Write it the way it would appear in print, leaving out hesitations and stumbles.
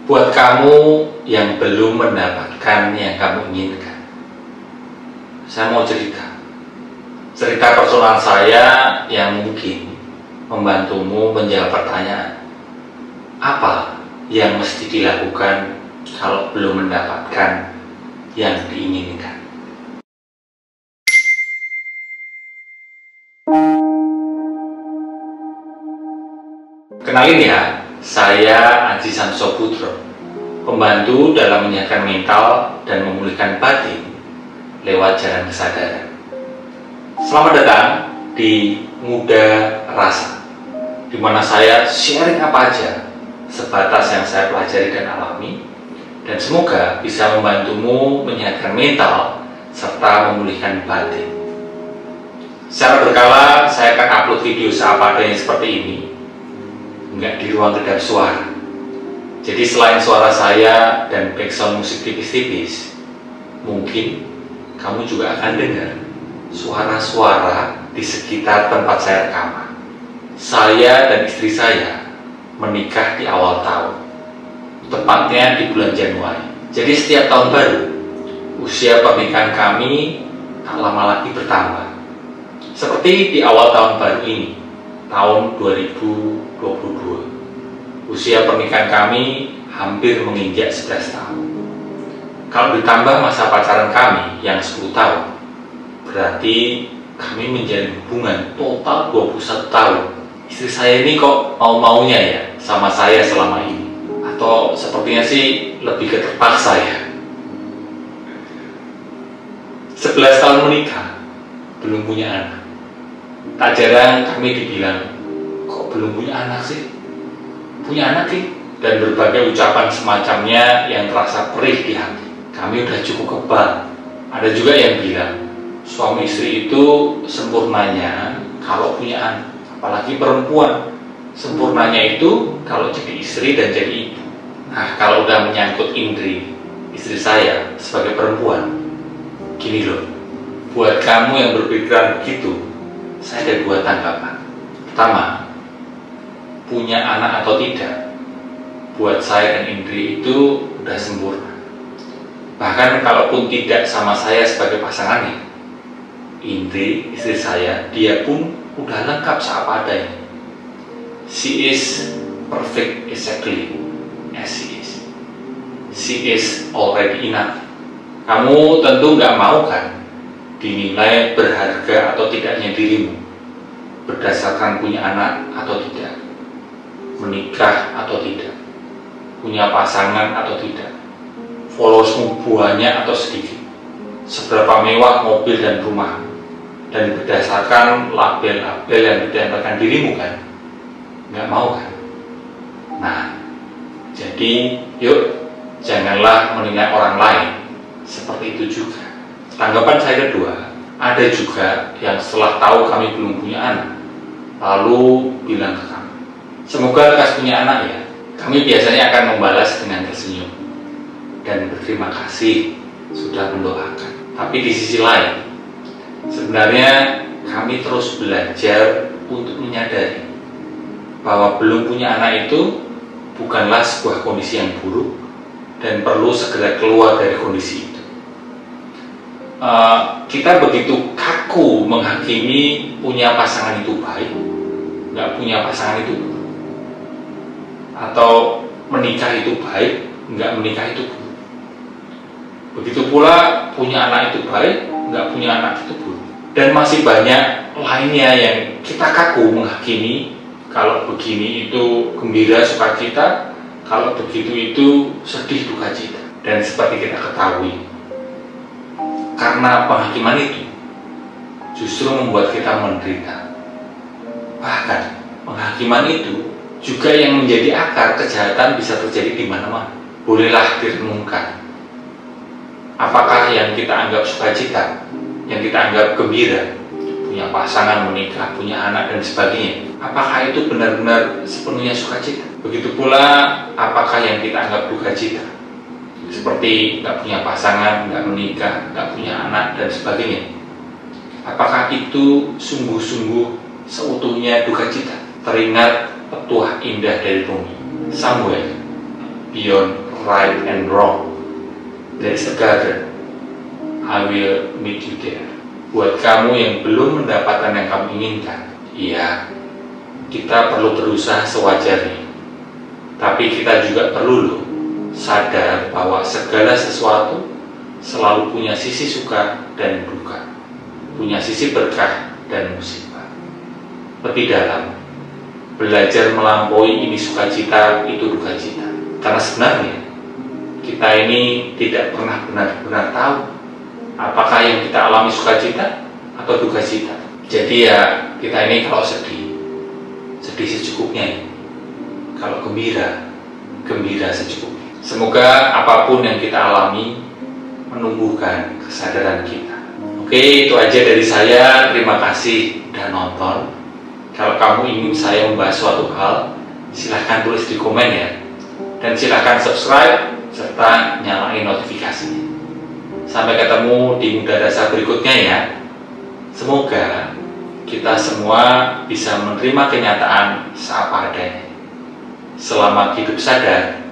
Buat kamu yang belum mendapatkan yang kamu inginkan, saya mau cerita personal saya yang mungkin membantumu menjawab pertanyaan apa yang mesti dilakukan kalau belum mendapatkan yang diinginkan. Kenalin ya, saya Aji Samso Putro, pembantu dalam menyehatkan mental dan memulihkan batin lewat jalan kesadaran. Selamat datang di Muda Rasa, di mana saya sharing apa aja sebatas yang saya pelajari dan alami, dan semoga bisa membantumu menyehatkan mental serta memulihkan batin. Secara berkala saya akan upload video seapa adanya seperti ini, nggak di ruang kedap suara. Jadi selain suara saya dan background musik tipis-tipis, mungkin kamu juga akan dengar suara-suara di sekitar tempat saya rekaman. Saya dan istri saya menikah di awal tahun, tepatnya di bulan Januari. Jadi setiap tahun baru, usia pernikahan kami tak lama lagi bertambah. Seperti di awal tahun baru ini, tahun 2022, usia pernikahan kami hampir menginjak 11 tahun. Kalau ditambah masa pacaran kami yang 10 tahun, berarti kami menjalin hubungan total 21 tahun. Istri saya ini kok mau-maunya ya sama saya selama ini, atau sepertinya sih lebih ke terpaksa ya. 11 tahun menikah, belum punya anak. Tak jarang kami dibilang, kok belum punya anak sih? Punya anak sih? Dan berbagai ucapan semacamnya yang terasa perih di hati. Kami udah cukup kebal. Ada juga yang bilang, suami istri itu sempurnanya kalau punya anak, apalagi perempuan. Sempurnanya itu kalau jadi istri dan jadi ibu. Nah, kalau udah menyangkut Indri, istri saya sebagai perempuan, gini loh, buat kamu yang berpikiran begitu, saya ada dua tanggapan. Pertama, punya anak atau tidak, buat saya dan Indri itu udah sempurna. Bahkan kalaupun tidak sama saya sebagai pasangannya, Indri, istri saya, dia pun udah lengkap seapa adanya. She is perfect exactly as she is. She is already enough. Kamu tentu nggak mau kan dinilai berharga atau tidaknya dirimu berdasarkan punya anak atau tidak, menikah atau tidak, punya pasangan atau tidak, followersmu banyak atau sedikit, seberapa mewah mobil dan rumah, dan berdasarkan label-label yang ditempelkan dirimu kan? Nggak mau kan? Nah, jadi yuk janganlah menilai orang lain seperti itu juga. Tanggapan saya kedua, ada juga yang setelah tahu kami belum punya anak, lalu bilang ke kami, semoga lekas punya anak ya. Kami biasanya akan membalas dengan tersenyum dan berterima kasih sudah mendoakan. Tapi di sisi lain, sebenarnya kami terus belajar untuk menyadari bahwa belum punya anak itu bukanlah sebuah kondisi yang buruk dan perlu segera keluar dari kondisi itu. Kita begitu kaku menghakimi punya pasangan itu baik, nggak punya pasangan itu buruk, atau menikah itu baik, nggak menikah itu buruk. Begitu pula punya anak itu baik, nggak punya anak itu buruk. Dan masih banyak lainnya yang kita kaku menghakimi. Kalau begini itu gembira sukacita, kalau begitu itu sedih duka cita. Dan seperti kita ketahui, karena penghakiman itu justru membuat kita menderita. Bahkan penghakiman itu juga yang menjadi akar kejahatan bisa terjadi di mana-mana. Bolehlah direnungkan, apakah yang kita anggap sukacita, yang kita anggap gembira, punya pasangan, menikah, punya anak dan sebagainya, apakah itu benar-benar sepenuhnya sukacita? Begitu pula apakah yang kita anggap duka cita, seperti nggak punya pasangan, nggak menikah, nggak punya anak dan sebagainya, apakah itu sungguh-sungguh seutuhnya duka cita? Teringat petuah indah dari Rumi, Samuel, beyond right and wrong. There is a garden. I will meet you there. Buat kamu yang belum mendapatkan yang kamu inginkan, iya, kita perlu berusaha sewajarnya. Tapi kita juga perlu loh sadar bahwa segala sesuatu selalu punya sisi suka dan duka, punya sisi berkah dan musibah. Lebih dalam, belajar melampaui ini sukacita, itu duka cita. Karena sebenarnya kita ini tidak pernah benar-benar tahu apakah yang kita alami sukacita atau duka cita. Jadi ya kita ini kalau sedih secukupnya ya. Kalau gembira secukupnya. Semoga apapun yang kita alami menumbuhkan kesadaran kita. Oke, itu aja dari saya. Terima kasih udah nonton. Kalau kamu ingin saya membahas suatu hal, silahkan tulis di komen ya. Dan silahkan subscribe serta nyalain notifikasinya. Sampai ketemu di Muda Rasa berikutnya ya. Semoga kita semua bisa menerima kenyataan seapa adanya. Selamat hidup sadar.